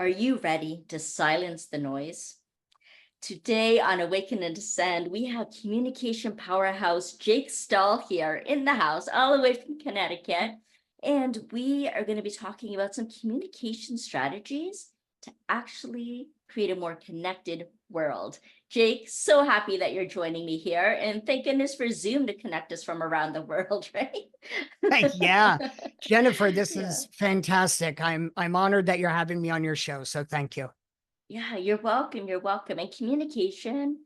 Are you ready to silence the noise? Today on Awaken and Ascend, we have Communication Powerhouse Jake Stahl here in the house, all the way from Connecticut. And we are going to be talking about some communication strategies to actually create a more connected world. Jake, so happy that you're joining me here. And thank goodness for Zoom to connect us from around the world, right? Yeah, Jennifer, this Yeah. is fantastic. I'm honored that you're having me on your show. So thank you. Yeah, you're welcome. You're welcome. And communication,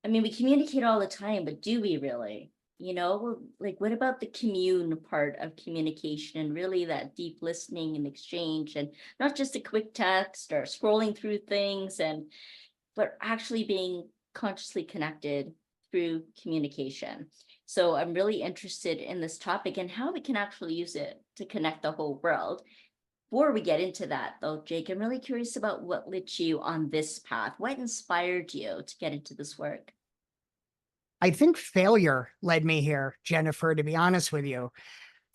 I mean, we communicate all the time, but do we really? Like what about the commune part of communication and really that deep listening and exchange and not just a quick text or scrolling through things but actually being consciously connected through communication. So I'm really interested in this topic and how we can actually use it to connect the whole world. Before we get into that, though, Jake, I'm really curious about what lit you on this path. What inspired you to get into this work? I think failure led me here, Jennifer, to be honest with you.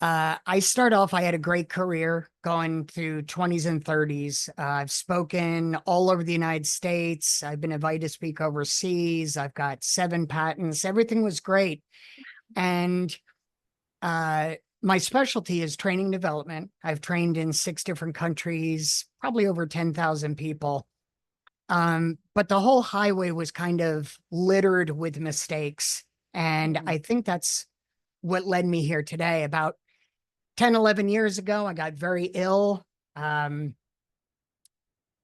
I had a great career going through 20s and 30s. I've spoken all over the United States. I've been invited to speak overseas. I've got 7 patents. Everything was great. And my specialty is training development. I've trained in 6 different countries, probably over 10,000 people. But the whole highway was kind of littered with mistakes. And I think that's what led me here today. About 10, 11 years ago, I got very ill,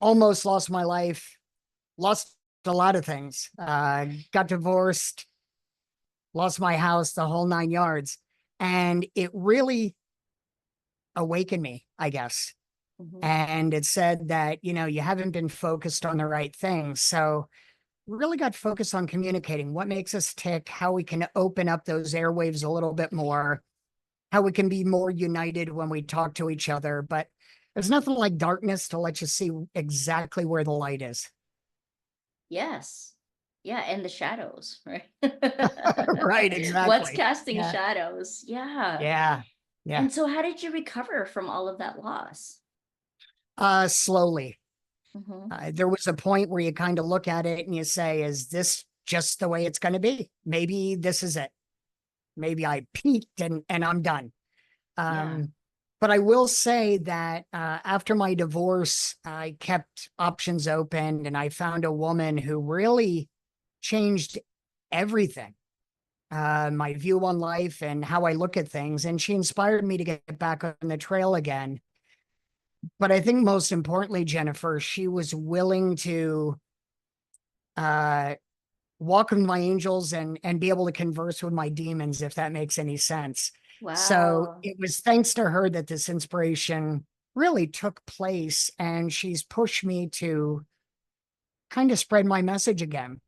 almost lost my life, lost a lot of things, got divorced, lost my house, the whole 9 yards. And it really awakened me, I guess. Mhm. And it said that, you haven't been focused on the right things. So really got focused on communicating what makes us tick, how we can open up those airwaves a little bit more, how we can be more united when we talk to each other. But there's nothing like darkness to let you see exactly where the light is. Yes. Yeah, and the shadows, right? Right, What's exactly. casting Yeah. shadows? Yeah. Yeah. Yeah. And so how did you recover from all of that loss? Slowly. Hmm. There was a point where you kind of look at it and you say, is this just the way it's going to be? Maybe this is it. Maybe I peaked and I'm done. Yeah. But I will say that after my divorce, I kept options open and I found a woman who really changed everything, my view on life and how I look at things. And she inspired me to get back on the trail again. But I think most importantly, Jennifer, she was willing to uh, walk with my angels and be able to converse with my demons, if that makes any sense. So Wow. it was thanks to her that this inspiration really took place, and she's pushed me to kind of spread my message again.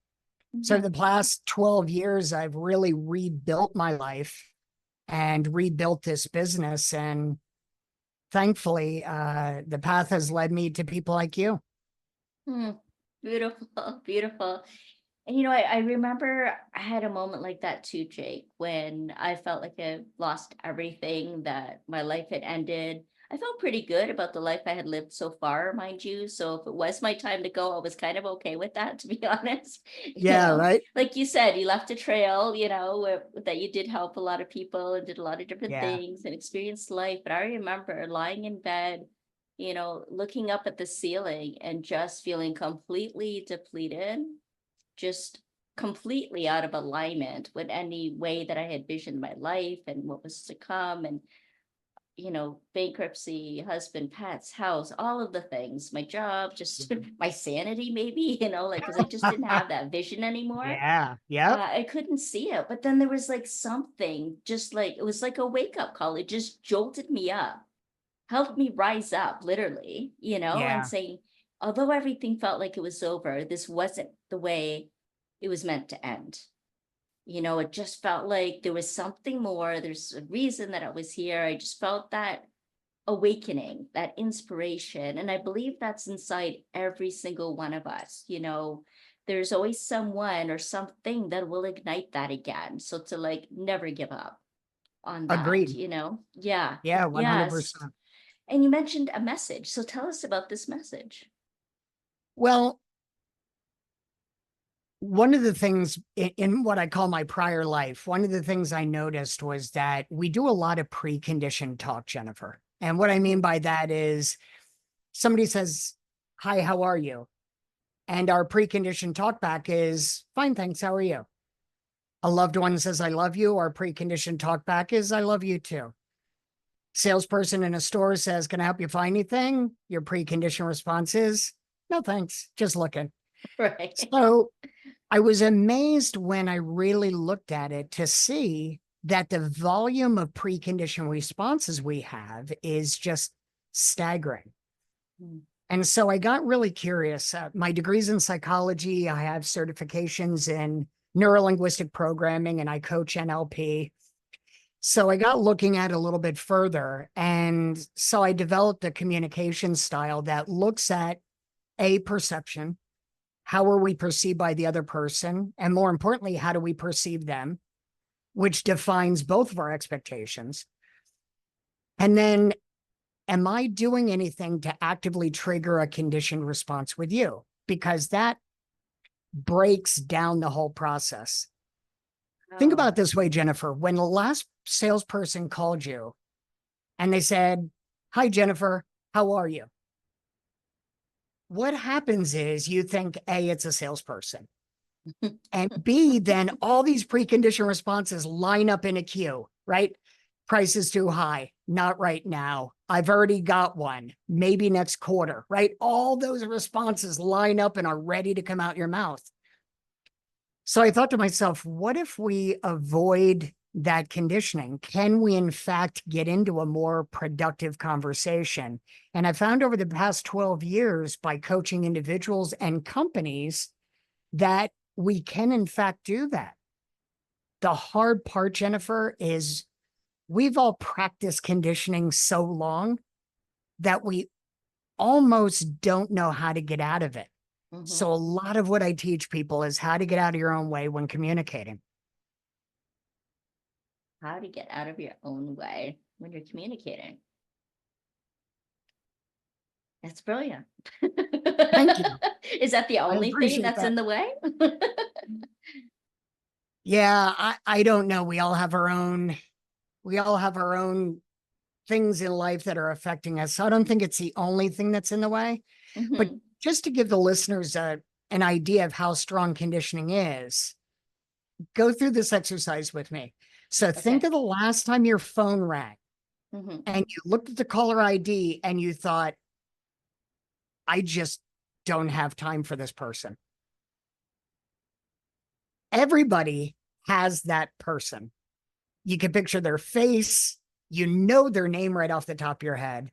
So Mhm. the past 12 years, I've really rebuilt my life and rebuilt this business. And thankfully, the path has led me to people like you. Hmm. Beautiful, beautiful. And I remember I had a moment like that too, Jake, when I felt like I lost everything, that my life had ended. I felt pretty good about the life I had lived so far, mind you. So if it was my time to go, I was kind of okay with that, to be honest. Yeah, right. Like you said, you left a trail, that you did help a lot of people and did a lot of different Yeah. things and experienced life. But I remember lying in bed, looking up at the ceiling and just feeling completely depleted, just completely out of alignment with any way that I had visioned my life and what was to come. And, bankruptcy, husband, pets, house, all of the things, my job, just my sanity, maybe, like, because I just didn't have that vision anymore. Yeah. Yep. I couldn't see it. But then there was like something, just like it was like a wake up call. It just jolted me up, helped me rise up, literally, and Yeah. saying, although everything felt like it was over, this wasn't the way it was meant to end. It just felt like there was something more. There's a reason that I was here. I just felt that awakening, that inspiration. And I believe that's inside every single one of us. There's always someone or something that will ignite that again. So to like never give up on that, Agreed. Yeah. Yeah, Yes. 100%. And you mentioned a message. So tell us about this message. Well, one of the things in what I call my prior life, one of the things I noticed was that we do a lot of preconditioned talk, Jennifer. And what I mean by that is somebody says, "Hi, how are you?" And our preconditioned talk back is, "Fine, thanks. How are you?" A loved one says, "I love you." Our preconditioned talk back is, "I love you too." Salesperson in a store says, "Can I help you find anything?" Your preconditioned response is, "No, thanks. Just looking." Right. So I was amazed when I really looked at it to see that the volume of preconditioned responses we have is just staggering. Mm. And so I got really curious. My degree's in psychology. I have certifications in neurolinguistic programming and I coach NLP. So I got looking at it a little bit further. And so I developed a communication style that looks at a perception. How are we perceived by the other person? And more importantly, how do we perceive them? Which defines both of our expectations. And then, am I doing anything to actively trigger a conditioned response with you? Because that breaks down the whole process. Think Oh, about it this way, Jennifer. When the last salesperson called you and they said, "Hi, Jennifer, how are you?" What happens is you think, A, it's a salesperson. And B, then all these preconditioned responses line up in a queue, right? Price is too high. Not right now. I've already got one. Maybe next quarter, right? All those responses line up and are ready to come out your mouth. So I thought to myself, what if we avoid that conditioning? Can we, in fact, get into a more productive conversation? And I found over the past 12 years by coaching individuals and companies that we can, in fact, do that. The hard part, Jennifer, is we've all practiced conditioning so long that we almost don't know how to get out of it. mhm. So a lot of what I teach people is how to get out of your own way when communicating. How to get out of your own way when you're communicating. That's brilliant. Thank you. Is that the I only thing appreciate that's that. in the way? Yeah, I don't know. We all have our own things in life that are affecting us. So I don't think it's the only thing that's in the way. But Mhm. just to give the listeners an idea of how strong conditioning is, go through this exercise with me. So think Okay. of the last time your phone rang Mhm. and you looked at the caller ID and you thought, "I just don't have time for this person." Everybody has that person. You can picture their face, you know their name right off the top of your head.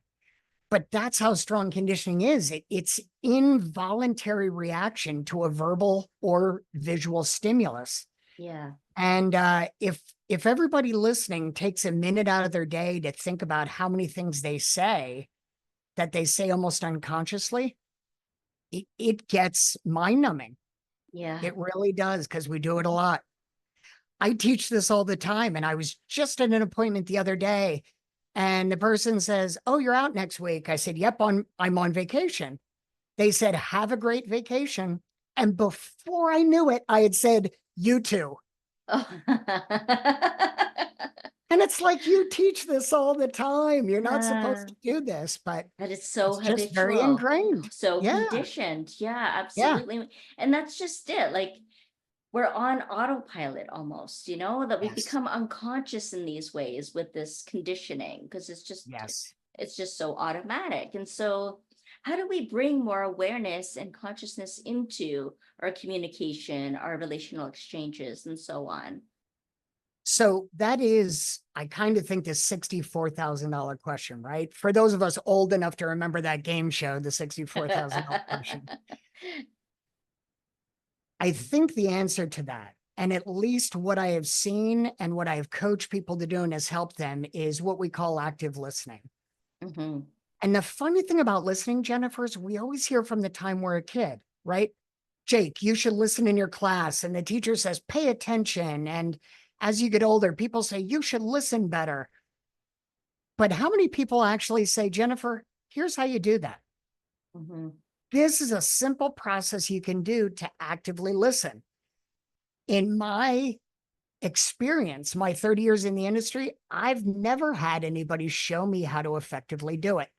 But that's how strong conditioning is. It's involuntary reaction to a verbal or visual stimulus. Yeah. And if everybody listening takes a minute out of their day to think about how many things they say that they say almost unconsciously, it gets mind numbing. Yeah. It really does because we do it a lot. I teach this all the time. And I was just at an appointment the other day and the person says, "Oh, you're out next week." I said, "Yep, I'm on vacation." They said, "Have a great vacation." And before I knew it, I had said, "You too." Oh. And it's like, you teach this all the time. You're not supposed Uh, to do this, but that is so it's just very habitual, ingrained. so Yeah. conditioned. Yeah, Yeah. absolutely. And that's just it. Like we're on autopilot almost, that we Yes. become unconscious in these ways with this conditioning because Yes. it's just so automatic. And so how do we bring more awareness and consciousness into our communication, our relational exchanges, and so on? So that is, I kind of think, the $64,000 question, right? For those of us old enough to remember that game show, the $64,000 question. I think the answer to that, and at least what I have seen and what I have coached people to do and has helped them, is what we call active listening. Mhm. And the funny thing about listening, Jennifer, is we always hear from the time we're a kid, right? "Jake, you should listen in your class." And the teacher says, "Pay attention." And as you get older, people say, "You should listen better." But how many people actually say, Jennifer, here's how you do that? Mhm. This is a simple process you can do to actively listen. In my experience, my 30 years in the industry, I've never had anybody show me how to effectively do it.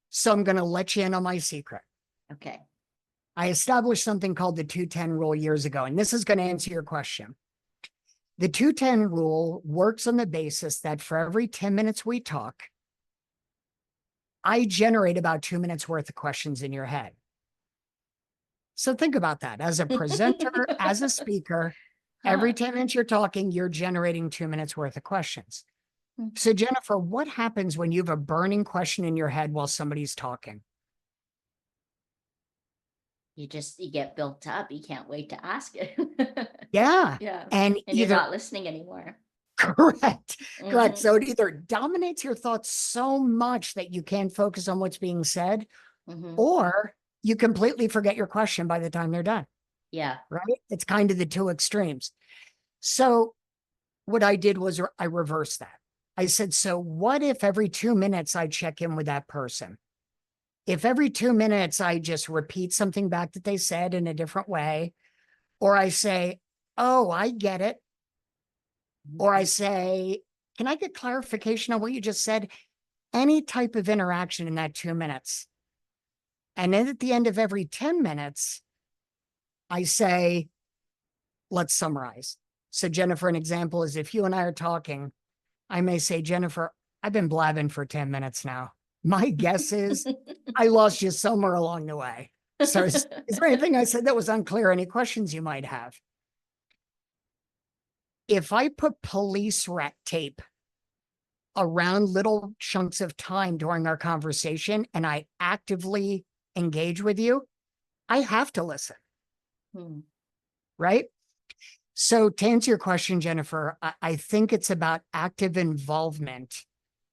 So I'm going to let you in on my secret. Okay. I established something called the 210 rule years ago, and this is going to answer your question. The 210 rule works on the basis that for every 10 minutes we talk, I generate about 2 minutes worth of questions in your head. So think about that. As a presenter, as a speaker, every Huh. 10 minutes you're talking, you're generating 2 minutes worth of questions. Hmm. So, Jennifer, what happens when you have a burning question in your head while somebody's talking? You get built up. You can't wait to ask it. Yeah. Yeah. And And you're either not listening anymore. correct, correct. Hmm. So it either dominates your thoughts so much that you can't focus on what's being said, Hmm. or you completely forget your question by the time they're done, Yeah. right? It's kind of the two extremes. So what I did was I reversed that. I said, so what if every 2 minutes I check in with that person? If every 2 minutes I just repeat something back that they said in a different way, or I say, oh, I get it, or I say, can I get clarification on what you just said? Any type of interaction in that 2 minutes. And then at the end of every 10 minutes, I say, let's summarize. So, Jennifer, an example is if you and I are talking, I may say, Jennifer, I've been blabbing for 10 minutes now. My guess is I lost you somewhere along the way. So, is there anything I said that was unclear? Any questions you might have? If I put police rat tape around little chunks of time during our conversation and I actively engage with you, I have to listen, Hmm. right? So, to answer your question, Jennifer, I think it's about active involvement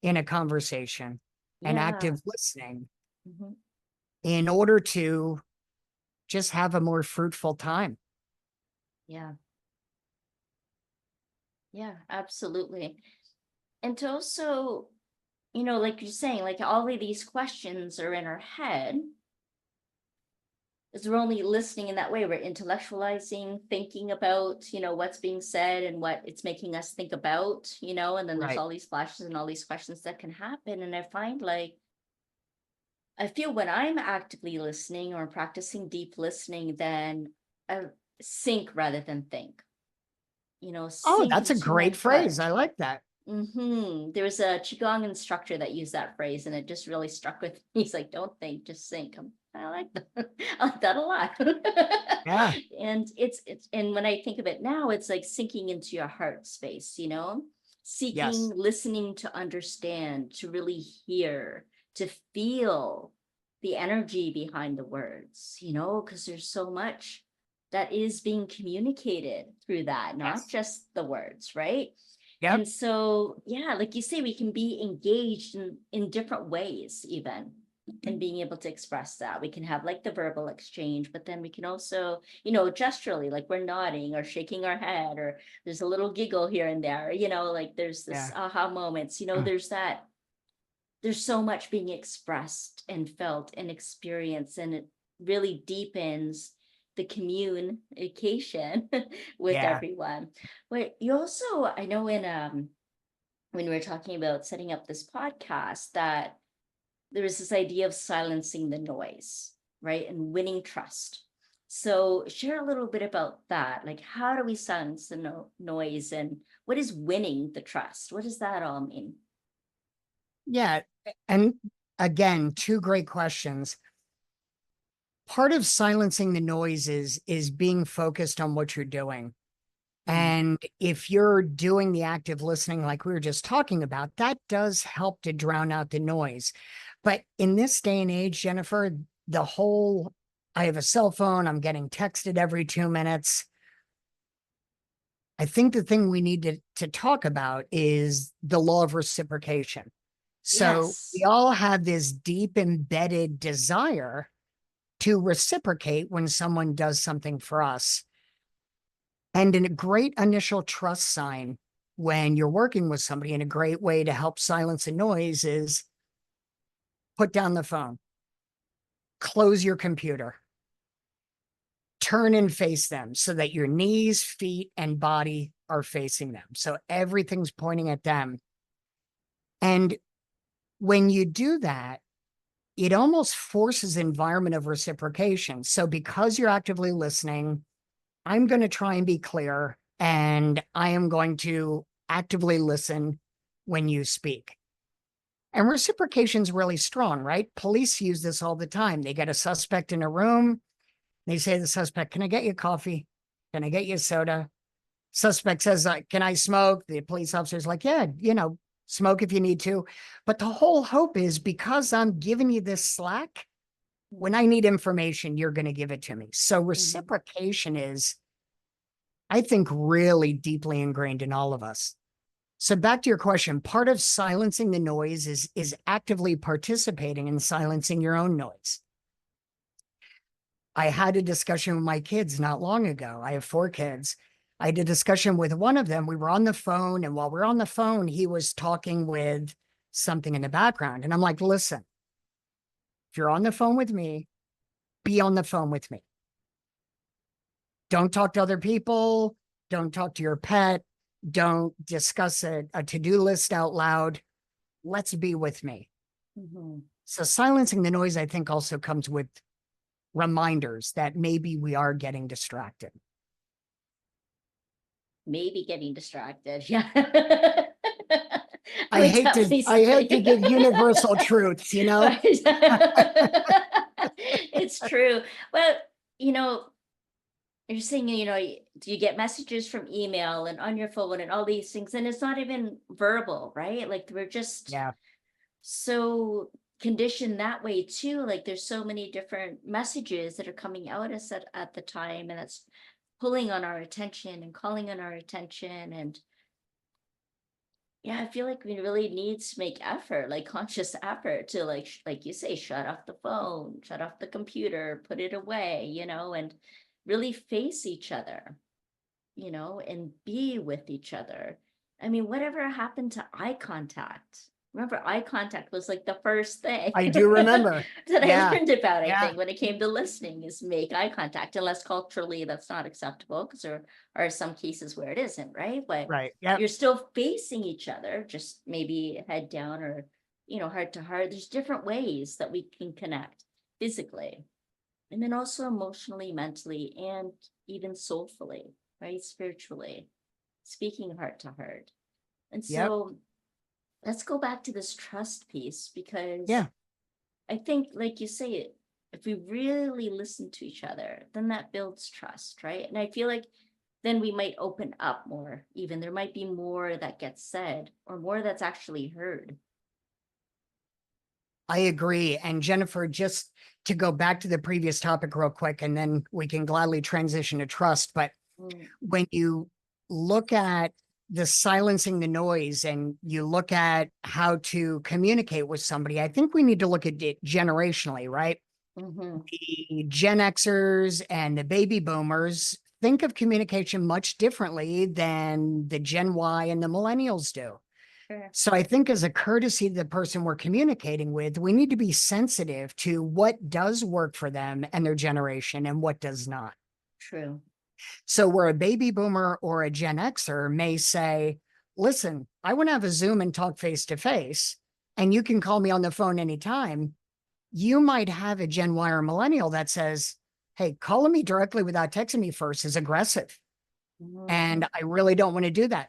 in a conversation and Yeah. active listening Hmm. in order to just have a more fruitful time. Yeah. Yeah, absolutely. And to also, like you're saying, like all of these questions are in our head. Is we're only listening in that way. We're intellectualizing, thinking about, what's being said and what it's making us think about, and then there's Right. all these flashes and all these questions that can happen. And I find like, I feel when I'm actively listening or practicing deep listening, then I think rather than think, Oh, sink that's a into my great phrase. heart. I like that. There was a qigong instructor that used that phrase, and it just really stuck with me. He's like, "Don't think, just think." I like that. I like that a lot. Yeah. And and when I think of it now, it's like sinking into your heart space. Seeking, Yes. listening to understand, to really hear, to feel the energy behind the words. Because there's so much that is being communicated through that, not Yes. just the words, right? Yep. And so, yeah, like you say, we can be engaged in different ways, even in being able to express that. We can have like the verbal exchange, but then we can also, gesturally, like we're nodding or shaking our head, or there's a little giggle here and there, like there's this Yeah. aha moments, there's so much being expressed and felt and experienced, and it really deepens the communication with Yeah. everyone. But you also, I know when we were talking about setting up this podcast, that there is this idea of silencing the noise, right? And winning trust. So share a little bit about that. Like, how do we silence the noise, and what is winning the trust? What does that all mean? Yeah. And again, two great questions. Part of silencing the noise is being focused on what you're doing. Mm. And if you're doing the active listening, like we were just talking about, that does help to drown out the noise. But in this day and age, Jennifer, the whole I have a cell phone, I'm getting texted every 2 minutes. I think the thing we need to talk about is the law of reciprocation. So we Yes. all have this deep embedded desire to reciprocate when someone does something for us. And a great initial trust sign when you're working with somebody, and a great way to help silence the noise is put down the phone, close your computer, turn and face them so that your knees, feet, and body are facing them. So everything's pointing at them. And when you do that, it almost forces an environment of reciprocation. So because you're actively listening, I'm going to try and be clear, and I am going to actively listen when you speak. And reciprocation is really strong, right? Police use this all the time. They get a suspect in a room. They say to the suspect, can I get you coffee? Can I get you a soda? Suspect says, can I smoke? The police officer's like, yeah, smoke if you need to. But the whole hope is because I'm giving you this slack, when I need information, you're going to give it to me. So reciprocation is, I think, really deeply ingrained in all of us. So back to your question, part of silencing the noise is actively participating in silencing your own noise. I had a discussion with my kids not long ago. I have 4 kids. I had a discussion with one of them. We were on the phone, and while we're on the phone, he was talking with something in the background. And I'm like, listen, if you're on the phone with me, be on the phone with me. Don't talk to other people. Don't talk to your pet. Don't discuss a to-do list out loud. Let's be with me. So silencing the noise, I think, also comes with reminders that maybe we are getting distracted. Maybe getting distracted. Yeah. I hate to give universal truths, It's true. Well, you know, you're saying, do you get messages from email and on your phone and all these things, and it's not even verbal, right? Like we're just Yeah. so conditioned that way too. Like there's so many different messages that are coming out at the time, and that's pulling on our attention and calling on our attention. And yeah, I feel like we really need to make effort, like conscious effort to like you say, shut off the phone, shut off the computer, put it away, and really face each other, and be with each other. I mean, whatever happened to eye contact? Remember, eye contact was like the first thing I do remember. that I Yeah. learned about, I Yeah. think, when it came to listening, is make eye contact, unless culturally that's not acceptable, because there are some cases where it isn't, right? But Right. Yeah. you're still facing each other, just maybe head down or, heart to heart. There's different ways that we can connect physically, and then also emotionally, mentally, and even soulfully, right? Spiritually, speaking heart to heart. And Yep. so let's go back to this trust piece, because Yeah. I think, like you say, if we really listen to each other, then that builds trust, right? And I feel like then we might open up more, even there might be more that gets said or more that's actually heard. I agree. And Jennifer, just to go back to the previous topic real quick, and then we can gladly transition to trust. But when you look at the silencing the noise and you look at how to communicate with somebody, I think we need to look at it generationally, right? The Gen Xers and the baby boomers think of communication much differently than the Gen Y and the millennials do. Sure. So I think as a courtesy to the person we're communicating with, we need to be sensitive to what does work for them and their generation and what does not. True. So where a baby boomer or a Gen Xer may say, listen, I want to have a Zoom and talk face to face, and you can call me on the phone anytime. You might have a Gen Y or millennial that says, hey, calling me directly without texting me first is aggressive. And I really don't want to do that.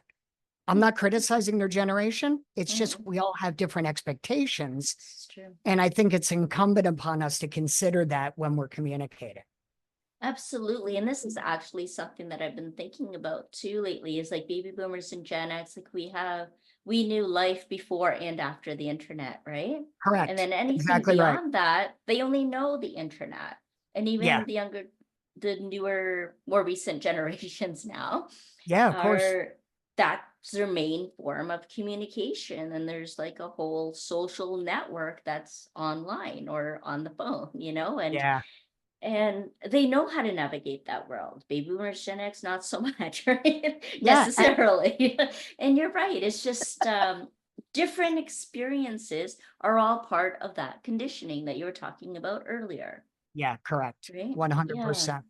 I'm not criticizing their generation. It's just we all have different expectations. It's true. And I think it's incumbent upon us to consider that when we're communicating. Absolutely. And this is actually something that I've been thinking about too lately, is like baby boomers and Gen X, like we knew life before and after the internet, right? Correct. And then anything Exactly right. beyond that, they only know the internet. And even the newer, more recent generations now, Yeah, of course. that's their main form of communication. And there's like a whole social network that's online or on the phone, and Yeah. And they know how to navigate that world. Baby boomers, Gen X, not so much, right? Yeah. Necessarily. And you're right. It's just different experiences are all part of that conditioning that you were talking about earlier, Yeah, correct. right? Yeah. 100%.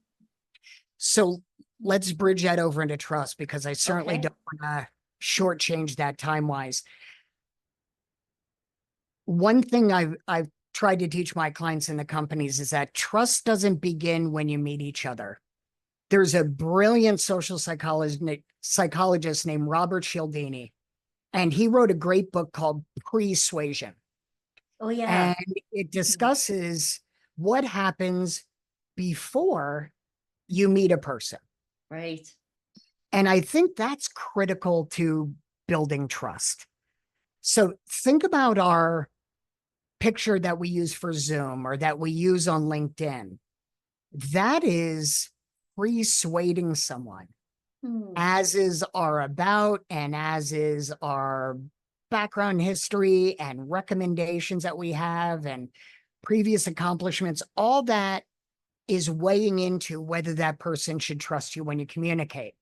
So let's bridge that over into trust, because I certainly Okay. don't want to shortchange that time wise. One thing I've tried to teach my clients in the companies is that trust doesn't begin when you meet each other. There's a brilliant social psychologist named Robert Cialdini, and he wrote a great book called Persuasion. Oh, yeah. And it Mhm. discusses what happens before you meet a person. Right. And I think that's critical to building trust. So think about our picture that we use for Zoom or that we use on LinkedIn. That is persuading someone, Hmm. as is our about and as is our background history and recommendations that we have and previous accomplishments. All that is weighing into whether that person should trust you when you communicate.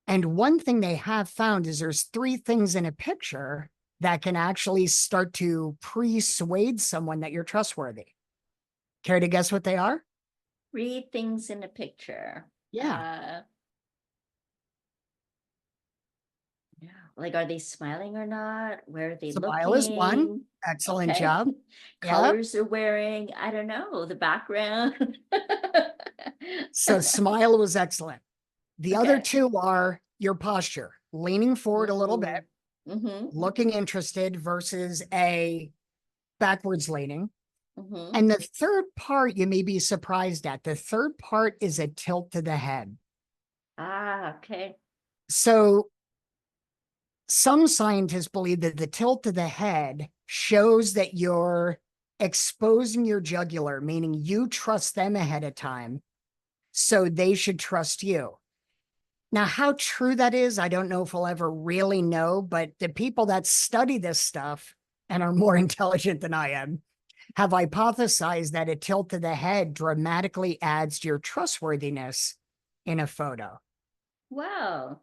And one thing they have found is there's three things in a picture that can actually start to persuade someone that you're trustworthy. Care to guess what they are? Read things in a picture. Yeah. Yeah. Like, are they smiling or not? Where are they Smile is one. looking? Excellent Okay. job. Yep. Colors they're wearing. I don't know. The background. So smile was excellent. The other Okay. two are your posture, leaning forward a little bit, Mm-hmm. looking interested versus a backwards leaning. Mm-hmm. And the third part you may be surprised at. The third part is a tilt to the head. Ah, okay. So some scientists believe that the tilt to the head shows that you're exposing your jugular, meaning you trust them ahead of time, so they should trust you. Now, how true that is, I don't know if we'll ever really know, but the people that study this stuff and are more intelligent than I am have hypothesized that a tilt to the head dramatically adds to your trustworthiness in a photo. Wow.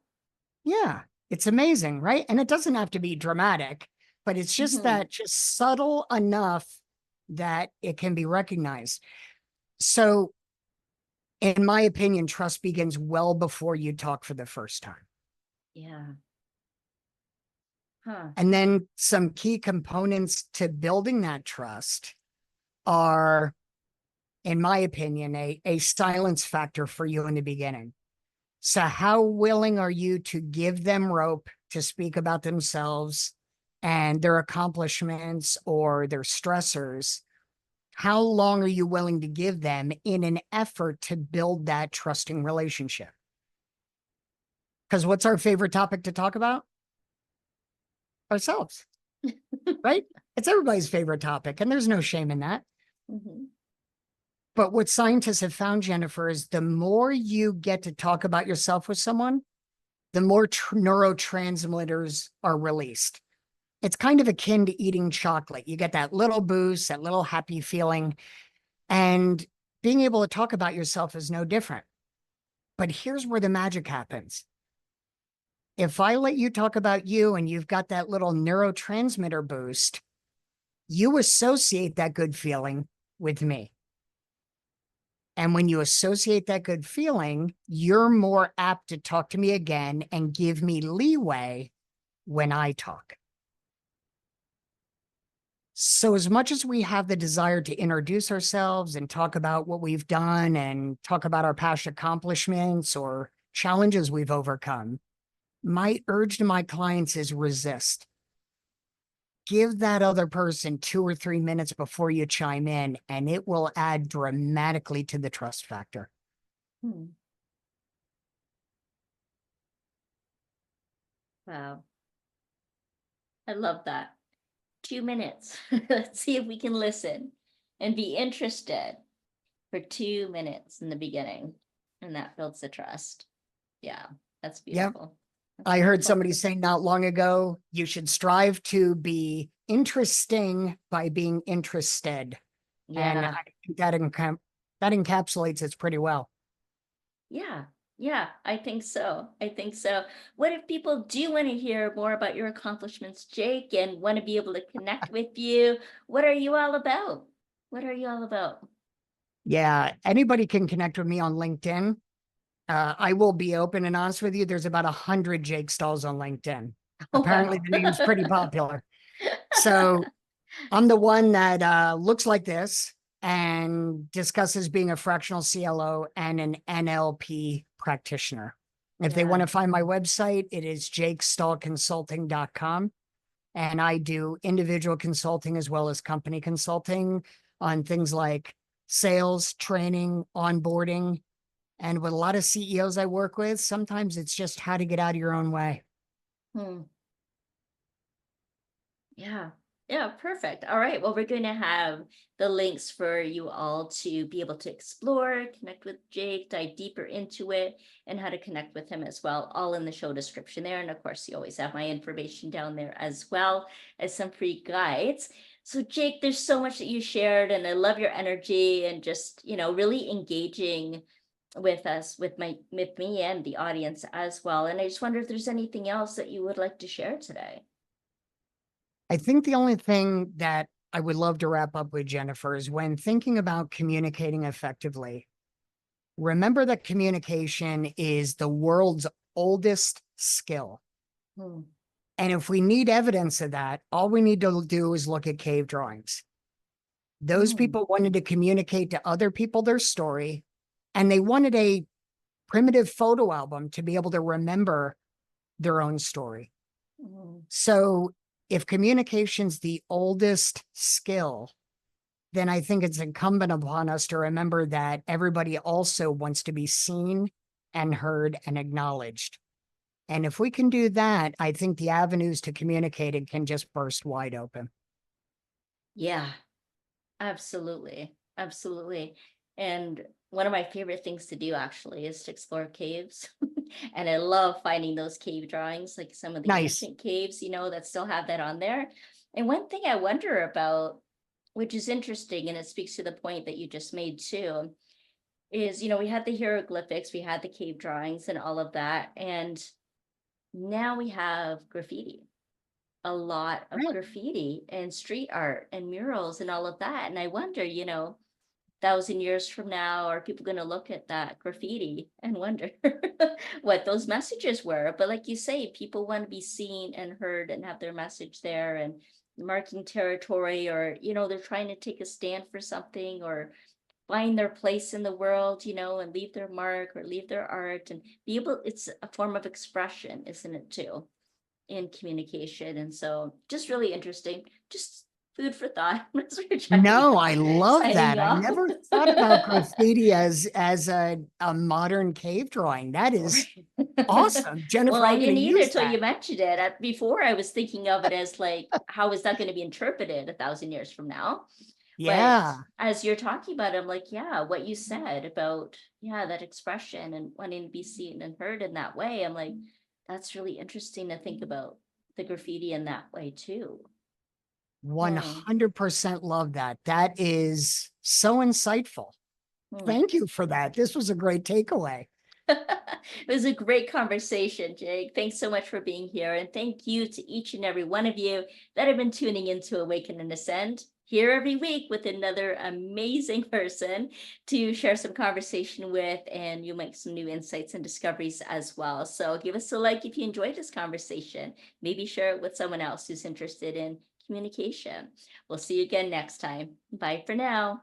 Yeah, it's amazing, right? And it doesn't have to be dramatic, but it's just Mm-hmm. that just subtle enough that it can be recognized. So, in my opinion, trust begins well before you talk for the first time. Yeah. Huh. And then some key components to building that trust are, in my opinion, a silence factor for you in the beginning. So, how willing are you to give them rope to speak about themselves and their accomplishments or their stressors? How long are you willing to give them in an effort to build that trusting relationship? Because what's our favorite topic to talk about? Ourselves, right? It's everybody's favorite topic, and there's no shame in that. Mm-hmm. But what scientists have found, Jennifer, is the more you get to talk about yourself with someone, the more neurotransmitters are released. It's kind of akin to eating chocolate. You get that little boost, that little happy feeling, and being able to talk about yourself is no different. But here's where the magic happens. If I let you talk about you and you've got that little neurotransmitter boost, you associate that good feeling with me. And when you associate that good feeling, you're more apt to talk to me again and give me leeway when I talk. So, as much as we have the desire to introduce ourselves and talk about what we've done and talk about our past accomplishments or challenges we've overcome, my urge to my clients is resist. Give that other person 2 or 3 minutes before you chime in, and it will add dramatically to the trust factor. Hmm. Wow. I love that. 2 minutes. Let's see if we can listen and be interested for 2 minutes in the beginning. And that builds the trust. Yeah, that's Yep. beautiful. That's I heard beautiful. somebody say not long ago, you should strive to be interesting by being interested. And I Yeah. think that that encapsulates it pretty well. Yeah, yeah, I think so. I think so. What if people do want to hear more about your accomplishments, Jake, and want to be able to connect with you? What are you all about? What are you all about? Yeah, anybody can connect with me on LinkedIn. I will be open and honest with you. There's about 100 Jake Stahls on LinkedIn. Apparently, Wow. the name's pretty popular. So I'm the one that looks like this and discusses being a fractional CLO and an NLP practitioner. If they want Yeah. to find my website, it is jakestahlconsulting.com. And I do individual consulting as well as company consulting on things like sales, training, onboarding. And with a lot of CEOs I work with, sometimes it's just how to get out of your own way. Hmm. Yeah. Yeah, perfect. All right. Well, we're going to have the links for you all to be able to explore, connect with Jake, dive deeper into it, and how to connect with him as well, all in the show description there. And of course, you always have my information down there as well as some free guides. So, Jake, there's so much that you shared, and I love your energy and just, really engaging with us, with me and the audience as well. And I just wonder if there's anything else that you would like to share today. I think the only thing that I would love to wrap up with, Jennifer, is when thinking about communicating effectively, remember that communication is the world's oldest skill. Hmm. And if we need evidence of that, all we need to do is look at cave drawings. Those Hmm. people wanted to communicate to other people their story, and they wanted a primitive photo album to be able to remember their own story. Hmm. So if communication's the oldest skill, then I think it's incumbent upon us to remember that everybody also wants to be seen and heard and acknowledged. And if we can do that, I think the avenues to communicating can just burst wide open. Yeah, absolutely. Absolutely. And one of my favorite things to do actually is to explore caves. And I love finding those cave drawings, like some of the Nice. ancient caves, that still have that on there. And one thing I wonder about, which is interesting, and it speaks to the point that you just made too, is, we had the hieroglyphics, we had the cave drawings and all of that. And now we have graffiti, a lot of Really? graffiti and street art and murals and all of that. And I wonder, 1,000 years from now, are people going to look at that graffiti and wonder what those messages were? But like you say, people want to be seen and heard and have their message there, and marking territory, or, they're trying to take a stand for something, or find their place in the world, and leave their mark or leave their art and be able, it's a form of expression, isn't it too? In communication. And so just really interesting, just food for thought as we're No, I love signing that. I off. never thought about graffiti as a modern cave drawing. That is Right. awesome. Well, Jennifer, I I'm going didn't to either use till that. you mentioned it. Before, I was thinking of it as like, how is that going to be interpreted 1,000 years from now? But Yeah. as you're talking about it, I'm like, yeah, what you said about, yeah, that expression and wanting to be seen and heard in that way. I'm like, that's really interesting to think about the graffiti in that way too. Hmm. 100% love that. That is so insightful. Hmm. Thank you for that. This was a great takeaway. It was a great conversation, Jake. Thanks so much for being here. And thank you to each and every one of you that have been tuning into Awaken and Ascend, here every week with another amazing person to share some conversation with, and you make some new insights and discoveries as well. So give us a like if you enjoyed this conversation. Maybe share it with someone else who's interested in communication. We'll see you again next time. Bye for now.